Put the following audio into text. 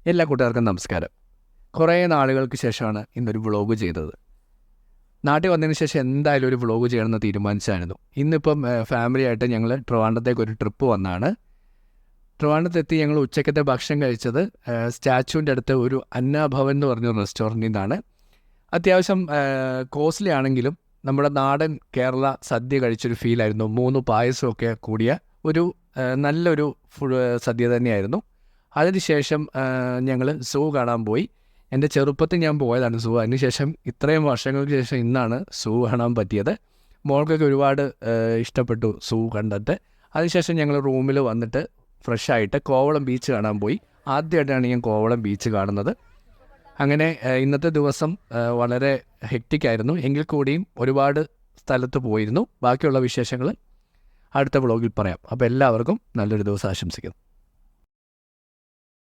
എല്ലാ കൂട്ടുകാർക്കും നമസ്കാരം. കുറേ നാളുകൾക്ക് ശേഷമാണ് ഇന്നൊരു വ്ളോഗ് ചെയ്തത്. നാട്ടിൽ വന്നതിന് ശേഷം എന്തായാലും ഒരു വ്ളോഗ് ചെയ്യണമെന്ന് തീരുമാനിച്ചായിരുന്നു. ഇന്നിപ്പം ഫാമിലിയായിട്ട് ഞങ്ങൾ ട്രിവാൻഡ്രത്തേക്ക് ഒരു ട്രിപ്പ് വന്നതാണ്. ട്രിവാൻഡ്രത്തെത്തി ഞങ്ങൾ ഉച്ചക്കത്തെ ഭക്ഷണം കഴിച്ചത് സ്റ്റാച്യുവിൻ്റെ അടുത്ത് ഒരു അന്നാഭവൻ എന്ന് പറഞ്ഞൊരു റെസ്റ്റോറൻറ്റിൽ നിന്നാണ്. അത്യാവശ്യം കോസ്റ്റ്ലി ആണെങ്കിലും നമ്മുടെ നാടൻ കേരള സദ്യ കഴിച്ചൊരു ഫീലായിരുന്നു. 3 പായസമൊക്കെ കൂടിയ ഒരു നല്ലൊരു സദ്യ തന്നെയായിരുന്നു. അതിനുശേഷം ഞങ്ങൾ സൂ കാണാൻ പോയി. എൻ്റെ ചെറുപ്പത്തിൽ ഞാൻ പോയതാണ് സൂ. അതിനുശേഷം ഇത്രയും വർഷങ്ങൾക്ക് ശേഷം ഇന്നാണ് സൂ കാണാൻ പറ്റിയത്. മോൾക്കൊക്കെ ഒരുപാട് ഇഷ്ടപ്പെട്ടു സൂ കണ്ടിട്ട്. അതിനുശേഷം ഞങ്ങൾ റൂമിൽ വന്നിട്ട് ഫ്രഷായിട്ട് കോവളം ബീച്ച് കാണാൻ പോയി. ആദ്യമായിട്ടാണ് ഞാൻ കോവളം ബീച്ച് കാണുന്നത്. അങ്ങനെ ഇന്നത്തെ ദിവസം വളരെ ഹെക്റ്റിക്കായിരുന്നു. എങ്കിൽ കൂടിയും ഒരുപാട് സ്ഥലത്ത് പോയിരുന്നു. ബാക്കിയുള്ള വിശേഷങ്ങൾ അടുത്ത വ്ളോഗിൽ പറയാം. അപ്പോൾ എല്ലാവർക്കും നല്ലൊരു ദിവസം ആശംസിക്കുന്നു.